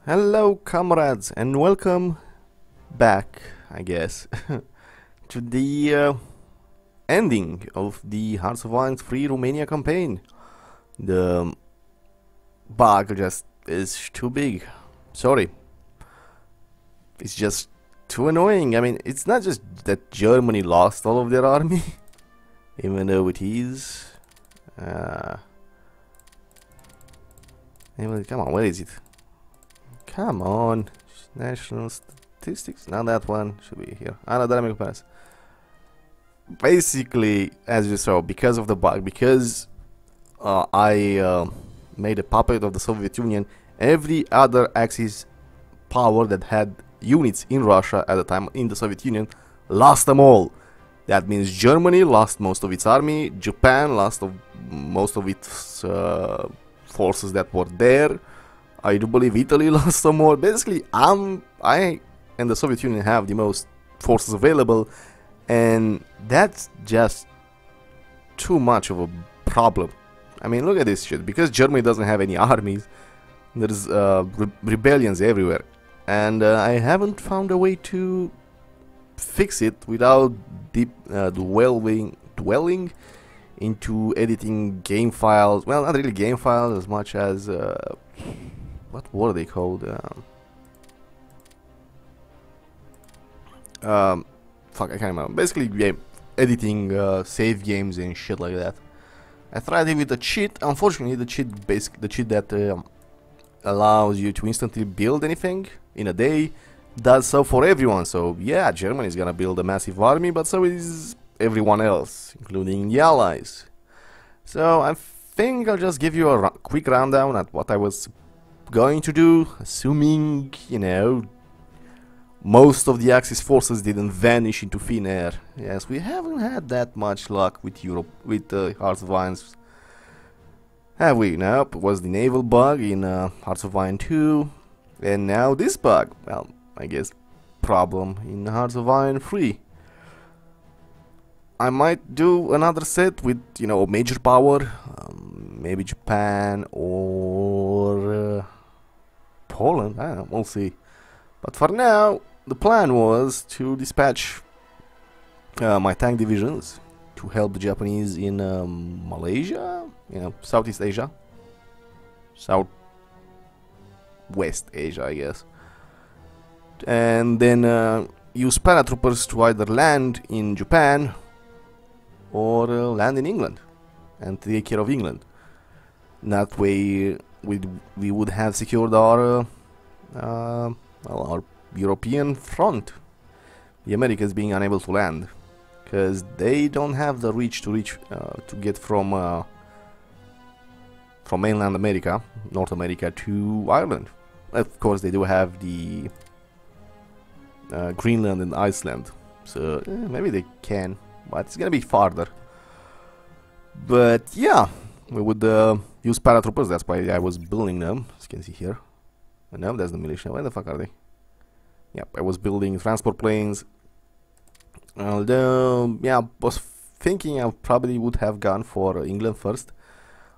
Hello, comrades, and welcome back, I guess, to the ending of the Hearts of Iron Free Romania campaign. The bug just is too big. Sorry. It's just too annoying. I mean, it's not just that Germany lost all of their army, even though it is. Come on, where is it? Come on, national statistics. Not that one. Should be here. No, dynamic pass. Basically, as you saw, because of the bug, because I made a puppet of the Soviet Union, every other Axis power that had units in Russia at the time in the Soviet Union lost them all. That means Germany lost most of its army, Japan lost most of its forces that were there. I do believe Italy lost some more. Basically, I and the Soviet Union have the most forces available, and that's just too much of a problem. I mean, look at this shit. Because Germany doesn't have any armies, there's rebellions everywhere, and I haven't found a way to fix it without deep dwelling into editing game files. Well, not really game files as much as what were they called? Fuck, I can't remember. Basically, editing save games and shit like that. I tried it with a cheat. Unfortunately, the cheat that allows you to instantly build anything in a day does so for everyone. So yeah, Germany is gonna build a massive army, but so is everyone else, including the allies. So I think I'll just give you a quick rundown at what I was going to do, assuming, you know, most of the Axis forces didn't vanish into thin air. Yes, we haven't had that much luck with Europe, with Hearts of Iron. Have we? Nope, it was the naval bug in Hearts of Iron 2, and now this bug. Well, I guess problem in Hearts of Iron 3. I might do another set with, you know, major power, maybe Japan or Poland. I don't know, we'll see. But for now, the plan was to dispatch my tank divisions to help the Japanese in Malaysia, you know, Southeast Asia, Southwest Asia, I guess, and then use paratroopers to either land in Japan or land in England and take care of England. That way, we would have secured our well, our European front. The Americans being unable to land because they don't have the reach to get from mainland America, North America, to Ireland. Of course, they do have the Greenland and Iceland, so maybe they can, but it's gonna be farther. But yeah, we would use paratroopers. That's why I was building them, as you can see here. And now that's the militia. Where the fuck are they? Yep, I was building transport planes. Although, yeah, was thinking I probably would have gone for England first.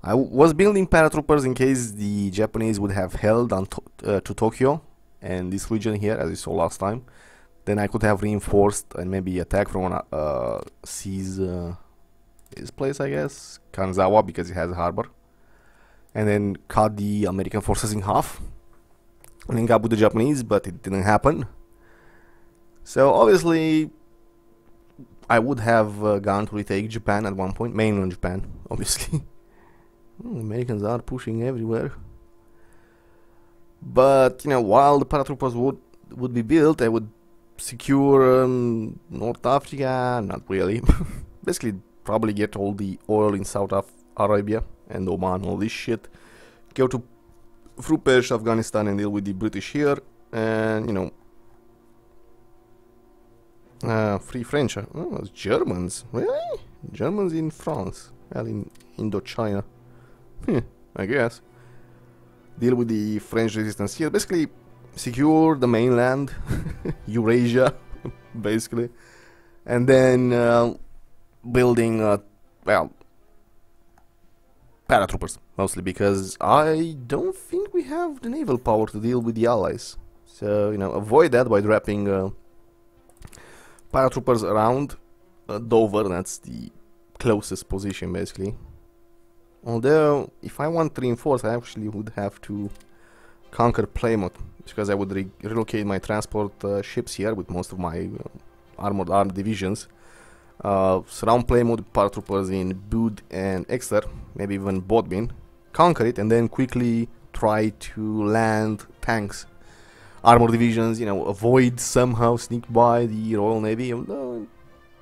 I was building paratroopers in case the Japanese would have held on to Tokyo and this region here, as you saw last time. Then I could have reinforced and maybe attack from seize this place, I guess, Kanazawa, because it has a harbor, and then cut the American forces in half, link up with the Japanese, but it didn't happen. So obviously, I would have gone to retake Japan at one point, mainland Japan, obviously. Americans are pushing everywhere. But you know, while the paratroopers would be built, I would secure North Africa. Not really. Basically, probably get all the oil in South Arabia and Oman, all this shit. Go through Persia, Afghanistan, and deal with the British here, and you know, free French. Oh, it's Germans. Really? Germans in France? Well, in Indochina. I guess. Deal with the French resistance here. Basically, secure the mainland, Eurasia, basically, and then building, well, paratroopers, mostly because I don't think we have the naval power to deal with the allies. So, you know, avoid that by dropping paratroopers around Dover. That's the closest position, basically. Although, if I want to reinforce, I actually would have to conquer Plymouth, because I would relocate my transport ships here with most of my armed divisions. Surround Plymouth with paratroopers in Bud and Exeter, maybe even Bodmin, conquer it, and then quickly try to land tanks, armor divisions, you know, avoid somehow sneak by the Royal Navy. Although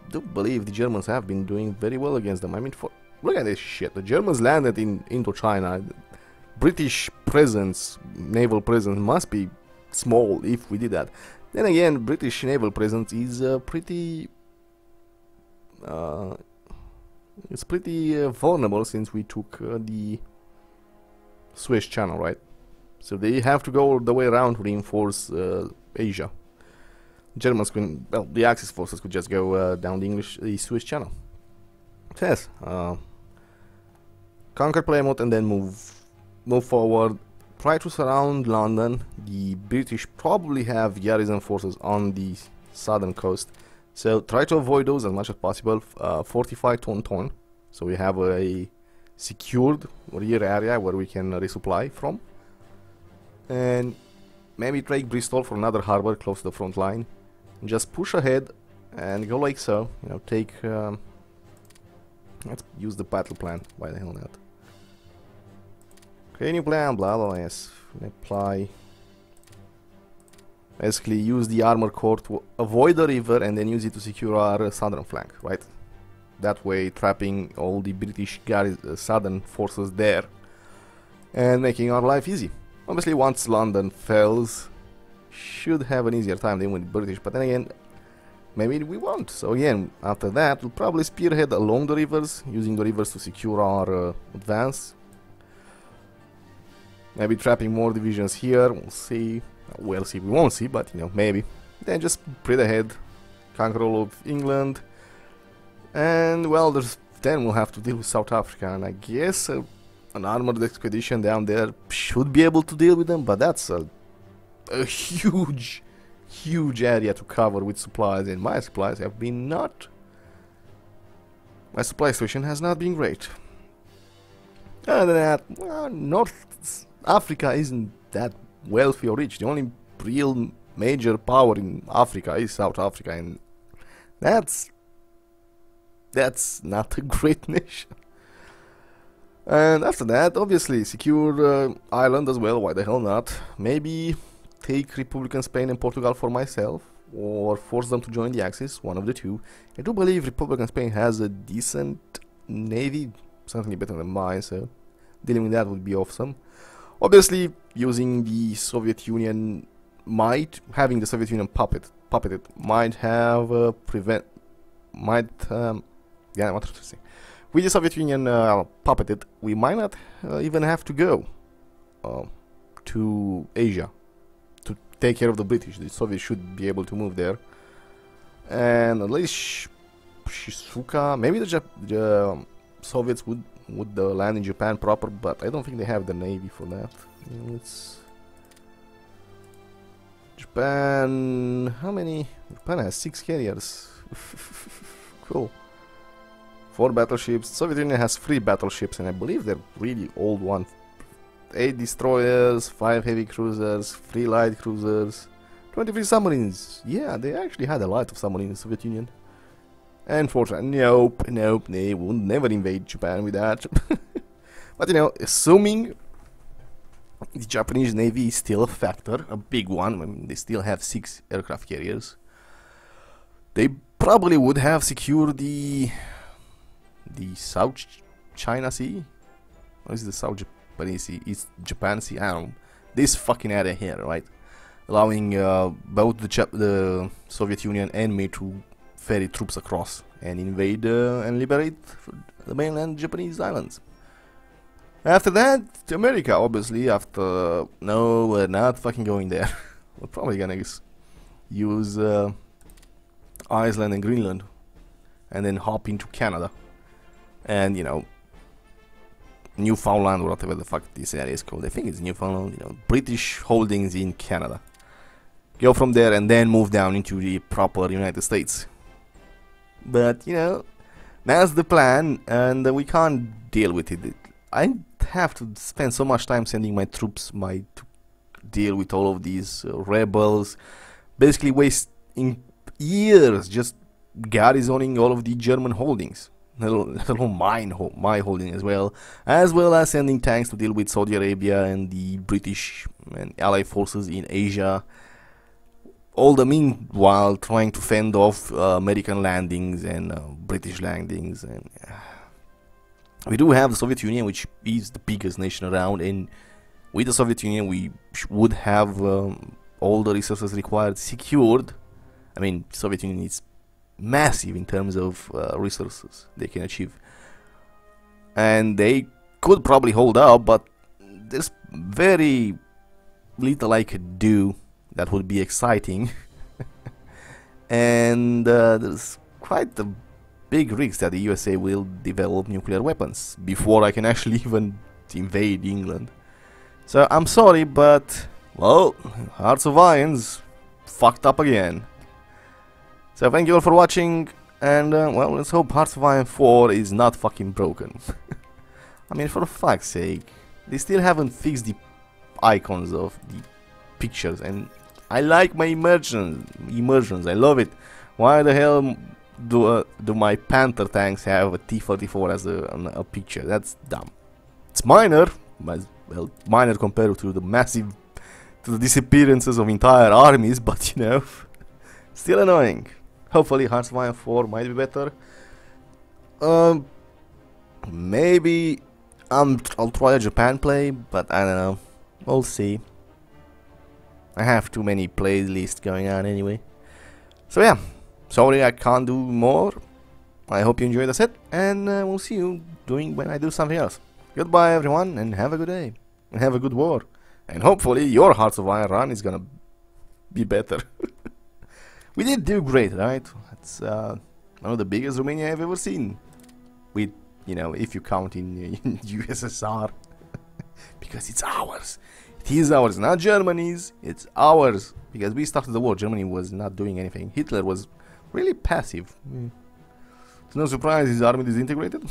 I do believe the Germans have been doing very well against them. I mean, look at this shit. The Germans landed in Indochina. British presence, naval presence, must be small if we did that. Then again, British naval presence is pretty vulnerable, since we took the Suez Channel, right? So they have to go all the way around to reinforce Asia. Germans could, well, the Axis forces could just go down the Suez Channel. Yes, conquer Plymouth and then move forward. Try to surround London. The British probably have garrison forces on the southern coast, so try to avoid those as much as possible. Fortify Taunton, so we have a secured rear area where we can resupply from, and maybe take Bristol for another harbor close to the front line. And just push ahead and go like so. You know, take. Let's use the battle plan. Why the hell not? Create new plan, blah blah, yes. Apply. Basically use the armor core to avoid the river and then use it to secure our southern flank, right? That way trapping all the British southern forces there and making our life easy. Obviously once London falls, should have an easier time than with British, but then again, maybe we won't. So again, after that, we'll probably spearhead along the rivers, using the rivers to secure our advance. Maybe trapping more divisions here, we'll see. We'll see, we won't see, but you know, maybe. Then just spread ahead, conquer all of England. And well, then we'll have to deal with South Africa, and I guess an armored expedition down there should be able to deal with them, but that's a huge area to cover with supplies, and my supplies have been not... My supply situation has not been great. Other than that, well, North Africa isn't that wealthy or rich. The only real major power in Africa is South Africa, and that's not a great nation. And after that, obviously, secure Ireland as well, why the hell not? Maybe take Republican Spain and Portugal for myself, or force them to join the Axis, one of the two. I do believe Republican Spain has a decent navy, something better than mine, so dealing with that would be awesome. Obviously, using the Soviet Union having the Soviet Union puppeted might have yeah, what to say. With the Soviet Union puppeted, we might not even have to go to Asia to take care of the British. The Soviets should be able to move there, and at least Shizuoka. Maybe the Soviets would land in Japan proper, but I don't think they have the navy for that. Let's Japan. How many? Japan has 6 carriers. Cool. 4 battleships. Soviet Union has 3 battleships, and I believe they're really old ones. 8 destroyers, 5 heavy cruisers, 3 light cruisers, 23 submarines. Yeah, they actually had a lot of submarines in the Soviet Union. And fortunately, nope, they would never invade Japan with that. But you know, assuming the Japanese Navy is still a factor, a big one, I mean, they still have 6 aircraft carriers, they probably would have secured the South China Sea? Or is it the South Japanese Sea? It's Japan Sea? I don't know. This fucking area here, right? Allowing both the Soviet Union and me to ferry troops across and invade and liberate the mainland Japanese islands. After that, America, obviously. After... No, we're not fucking going there. We're probably gonna use Iceland and Greenland and then hop into Canada. And, you know, Newfoundland, or whatever the fuck this area is called. I think it's Newfoundland, you know, British holdings in Canada. Go from there and then move down into the proper United States. But, you know, that's the plan, and we can't deal with it. I have to spend so much time sending my troops to deal with all of these rebels, basically wasting years just garrisoning all of the German holdings, let alone my holding as well as sending tanks to deal with Saudi Arabia and the British and Allied forces in Asia, all the meanwhile trying to fend off American landings and British landings. And we do have the Soviet Union, which is the biggest nation around, and with the Soviet Union we would have all the resources required secured. I mean, Soviet Union is massive in terms of resources they can achieve, and they could probably hold up, but there's very little I could do that would be exciting. And there's quite a big risk that the USA will develop nuclear weapons before I can actually even invade England. So I'm sorry, but, well, Hearts of Iron's fucked up again. So thank you all for watching, and well, let's hope Hearts of Iron 4 is not fucking broken. I mean, for fuck's sake, they still haven't fixed the icons of the pictures, and I like my immersions, I love it. Why the hell do my Panther tanks have a T-34 as a picture? That's dumb. It's minor, but, well, minor compared to the disappearances of entire armies, but, you know, still annoying. Hopefully Hearts of Iron 4 might be better. Maybe I'll try a Japan play, but I don't know. We'll see. I have too many playlists going on anyway. So yeah, sorry I can't do more. I hope you enjoyed the set, and we'll see you when I do something else. Goodbye everyone, and have a good day. And have a good war. And hopefully your Hearts of Iron run is gonna be better. We did do great, right? It's one of the biggest Romania I've ever seen. With, you know, if you count in USSR. Because it's ours. It is ours, not Germany's. It's ours. Because we started the war. Germany was not doing anything. Hitler was really passive. It's no surprise his army disintegrated.